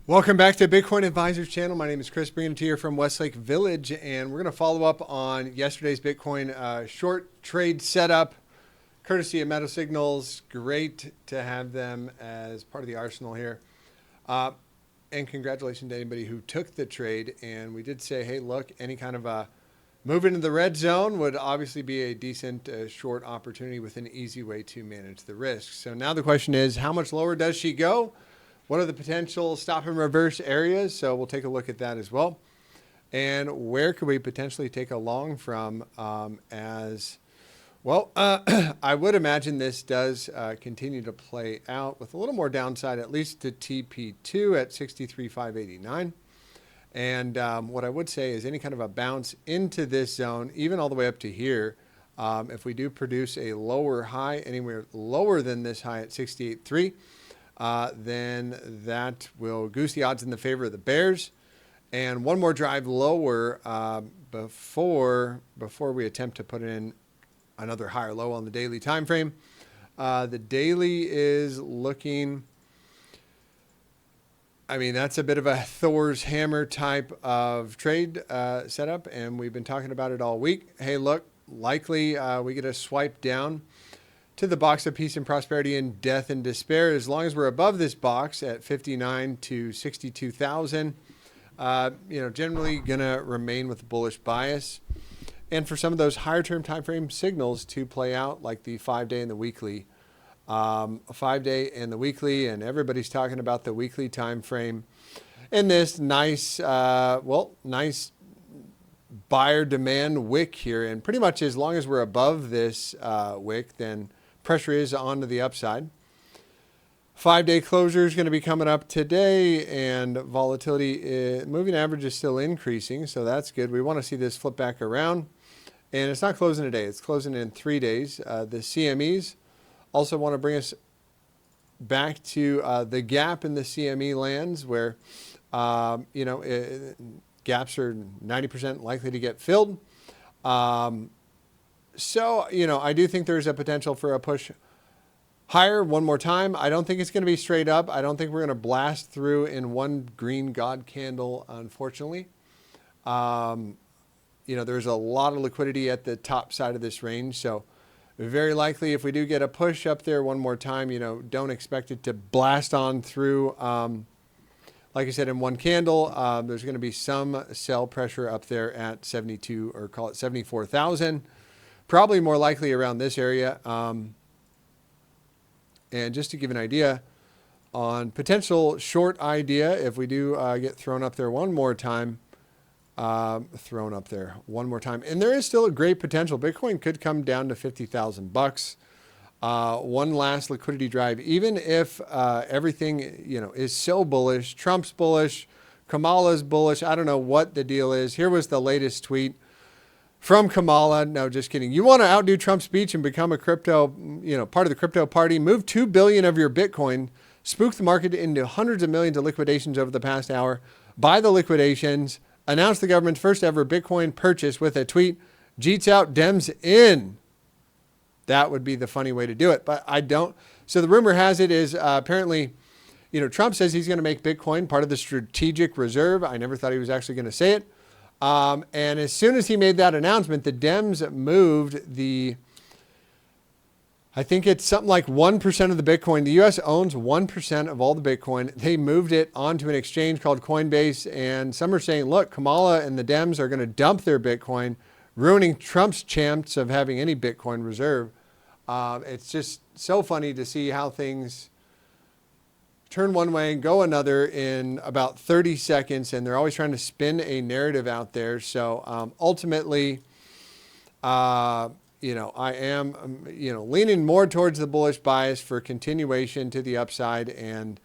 Welcome back to Bitcoin Advisors channel. My name is Chris, bringing it to you from Westlake Village, and we're going to follow up on yesterday's Bitcoin short trade setup, courtesy of Metal Signals. Great to have them as part of the arsenal here. And congratulations to anybody who took the trade. And we did say, hey, look, any kind of a move into the red zone would obviously be a decent short opportunity with an easy way to manage the risk. So now the question is, how much lower does she go? What are the potential stop and reverse areas? So we'll take a look at that as well. And where could we potentially take a long from as well? I would imagine this does continue to play out with a little more downside, at least to TP2 at 63,589. And what I would say is any kind of a bounce into this zone, even all the way up to here, if we do produce a lower high, anywhere lower than this high at 68.3, then that will goose the odds in the favor of the bears. And one more drive lower before we attempt to put in another higher low on the daily time frame. The daily is looking, I mean, that's a bit of a Thor's hammer type of trade setup, and we've been talking about it all week. Hey, look, likely we get a swipe down to the box of peace and prosperity and death and despair. As long as we're above this box at 59 to 62,000, generally gonna remain with bullish bias. And for some of those higher term time frame signals to play out, like the 5-day and the weekly, 5-day and the weekly, and everybody's talking about the weekly time frame. And this nice, nice buyer demand wick here. And pretty much as long as we're above this wick, then pressure is on to the upside. 5-day closure is going to be coming up today, and volatility, moving average is still increasing, so that's good. We want to see this flip back around, and it's not closing today. It's closing in 3 days. The CMEs also want to bring us back to the gap in the CME lands where, gaps are 90% likely to get filled. So, I do think there's a potential for a push higher one more time. I don't think it's going to be straight up. I don't think we're going to blast through in one green God candle, unfortunately. There's a lot of liquidity at the top side of this range. So very likely if we do get a push up there one more time, don't expect it to blast on through. Like I said, in one candle, there's going to be some sell pressure up there at 72, or call it 74,000. Probably more likely around this area. And just to give an idea on potential short idea, if we do get thrown up there one more time, and there is still a great potential. Bitcoin could come down to 50,000 bucks. One last liquidity drive, even if everything is so bullish. Trump's bullish, Kamala's bullish. I don't know what the deal is. Here was the latest tweet from Kamala. No, just kidding. You want to outdo Trump's speech and become a crypto, part of the crypto party? Move 2 billion of your Bitcoin, spook the market into hundreds of millions of liquidations over the past hour. Buy the liquidations. Announce the government's first ever Bitcoin purchase with a tweet. Jeets out, Dems in. That would be the funny way to do it, but I don't. So the rumor has it is apparently, Trump says he's going to make Bitcoin part of the strategic reserve. I never thought he was actually going to say it. And as soon as he made that announcement, the Dems moved I think it's something like 1% of the Bitcoin. The U.S. owns 1% of all the Bitcoin. They moved it onto an exchange called Coinbase. And some are saying, look, Kamala and the Dems are going to dump their Bitcoin, ruining Trump's chance of having any Bitcoin reserve. It's just so funny to see how things turn one way and go another in about 30 seconds. And they're always trying to spin a narrative out there. So ultimately, I am, leaning more towards the bullish bias for continuation to the upside and,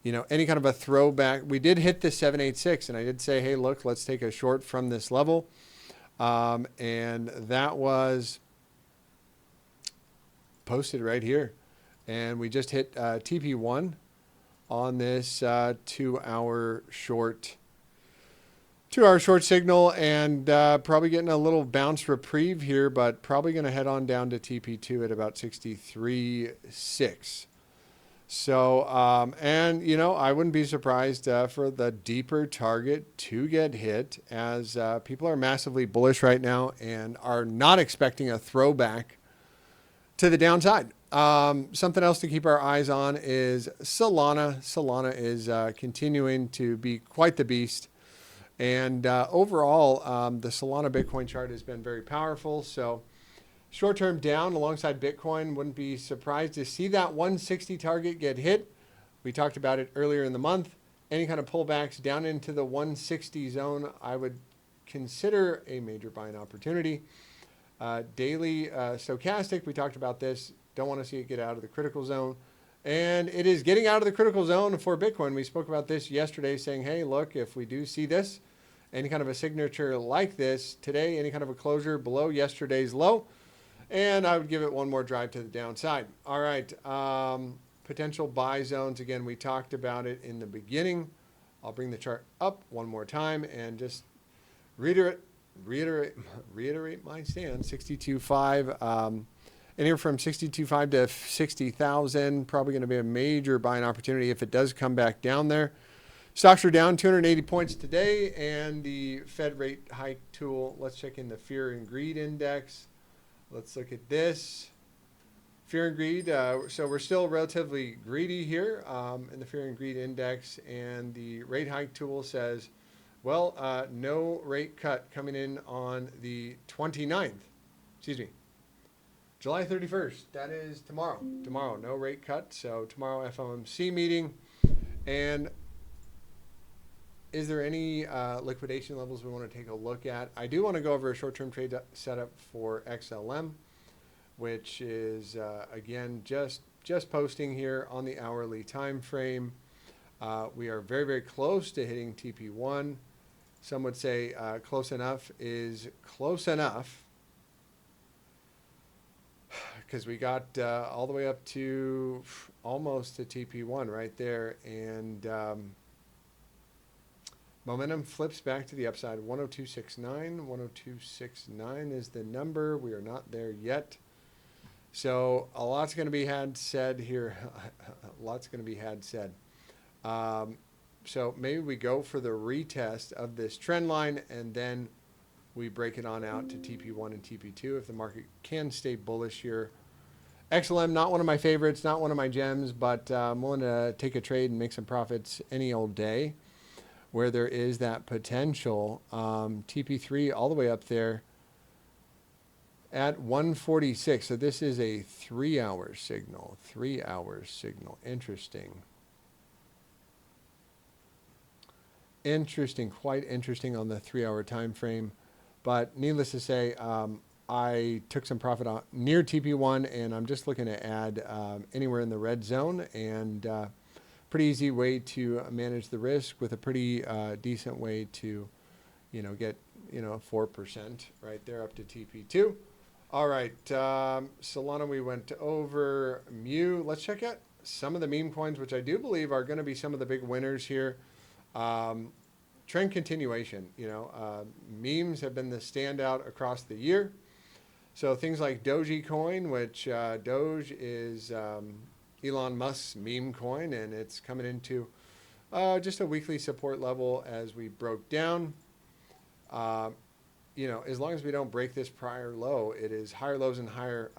any kind of a throwback. We did hit the 786 and I did say, hey, look, let's take a short from this level. And that was posted right here. And we just hit TP1 on this 2-hour short signal, and probably getting a little bounce reprieve here, but probably going to head on down to TP2 at about 63.6. So, and you know, I wouldn't be surprised for the deeper target to get hit, as people are massively bullish right now and are not expecting a throwback to the downside. Something else to keep our eyes on is Solana. Solana is continuing to be quite the beast. And overall, the Solana Bitcoin chart has been very powerful. So short-term down alongside Bitcoin, wouldn't be surprised to see that 160 target get hit. We talked about it earlier in the month. Any kind of pullbacks down into the 160 zone, I would consider a major buying opportunity. Daily stochastic, we talked about this. Don't want to see it get out of the critical zone. And it is getting out of the critical zone for Bitcoin. We spoke about this yesterday saying, hey, look, if we do see this, any kind of a signature like this today, any kind of a closure below yesterday's low, and I would give it one more drive to the downside. All right, potential buy zones. Again, we talked about it in the beginning. I'll bring the chart up one more time and just reiterate my stand. 62.5, anywhere from 62.5 to 60,000. Probably going to be a major buying opportunity if it does come back down there. Stocks are down 280 points today, and the Fed rate hike tool. Let's check in the fear and greed index. Let's look at this. Fear and greed. So we're still relatively greedy here in the fear and greed index, and the rate hike tool says, well, no rate cut coming in on the 29th. Excuse me. July 31st. That is tomorrow. Tomorrow, no rate cut. So tomorrow, FOMC meeting. And is there any liquidation levels we want to take a look at? I do want to go over a short-term trade setup for XLM, which is, again, just posting here on the hourly time frame. We are very, very close to hitting TP1. Some would say close enough is close enough, because we got all the way up to almost to TP1 right there. And momentum flips back to the upside. 102.69. 102.69 is the number. We are not there yet. So a lot's going to be said here. A lot's going to be said. So maybe we go for the retest of this trend line, and then we break it on out to TP1 and TP2 if the market can stay bullish here. XLM, not one of my favorites, not one of my gems, but I'm willing to take a trade and make some profits any old day where there is that potential. TP3 all the way up there at 146. So this is a 3-hour signal. 3-hour signal. Interesting. Interesting, quite interesting on the 3-hour time frame. But needless to say, I took some profit on near TP1, and I'm just looking to add anywhere in the red zone, and pretty easy way to manage the risk with a pretty decent way to, get 4% right there up to TP2. All right, Solana we went over. Mu, let's check out some of the meme coins, which I do believe are going to be some of the big winners here. Trend continuation, memes have been the standout across the year. So things like Dogecoin, which Doge is Elon Musk's meme coin, and it's coming into just a weekly support level as we broke down. As long as we don't break this prior low, it is higher lows and higher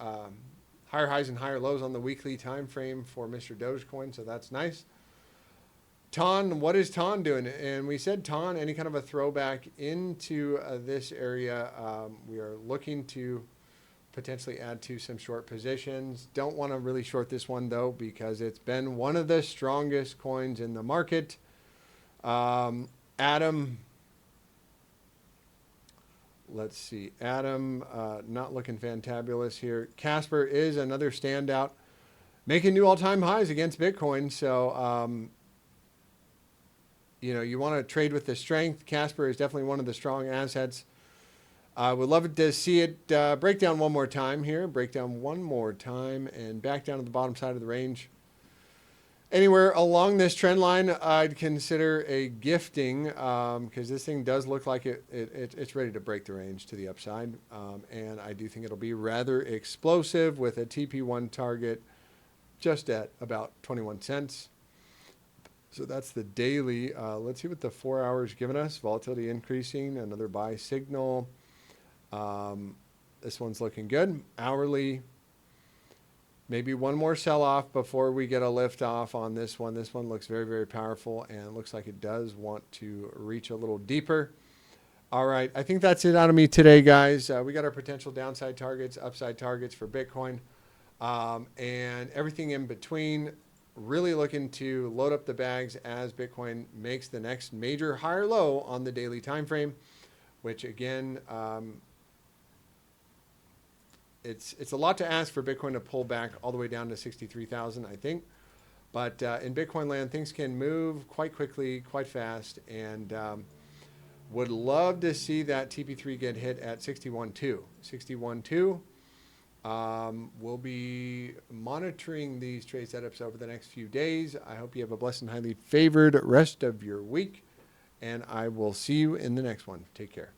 highs and higher lows on the weekly time frame for Mr. Dogecoin, so that's nice. TON, what is TON doing? And we said TON, any kind of a throwback into this area. We are looking to potentially add to some short positions. Don't want to really short this one, though, because it's been one of the strongest coins in the market. Atom, let's see. Atom, not looking fantabulous here. Casper is another standout, making new all-time highs against Bitcoin. So, you want to trade with the strength. Casper is definitely one of the strong assets. I would love to see it break down one more time here. Break down one more time and back down to the bottom side of the range. Anywhere along this trend line, I'd consider a gifting because this thing does look like it's ready to break the range to the upside. And I do think it'll be rather explosive with a TP1 target just at about 21 cents. So that's the daily. Let's see what the 4 hours giving us. Volatility increasing, another buy signal. This one's looking good. Hourly, maybe one more sell-off before we get a lift off on this one. This one looks very, very powerful and looks like it does want to reach a little deeper. All right, I think that's it out of me today, guys. We got our potential downside targets, upside targets for Bitcoin, and everything in between. Really looking to load up the bags as Bitcoin makes the next major higher low on the daily time frame, which again, it's a lot to ask for Bitcoin to pull back all the way down to 63,000, I think. But in Bitcoin land, things can move quite quickly, quite fast, and would love to see that TP3 get hit at 61.2. 61.2. We'll be monitoring these trade setups over the next few days. I hope you have a blessed and highly favored rest of your week, and I will see you in the next one. Take care.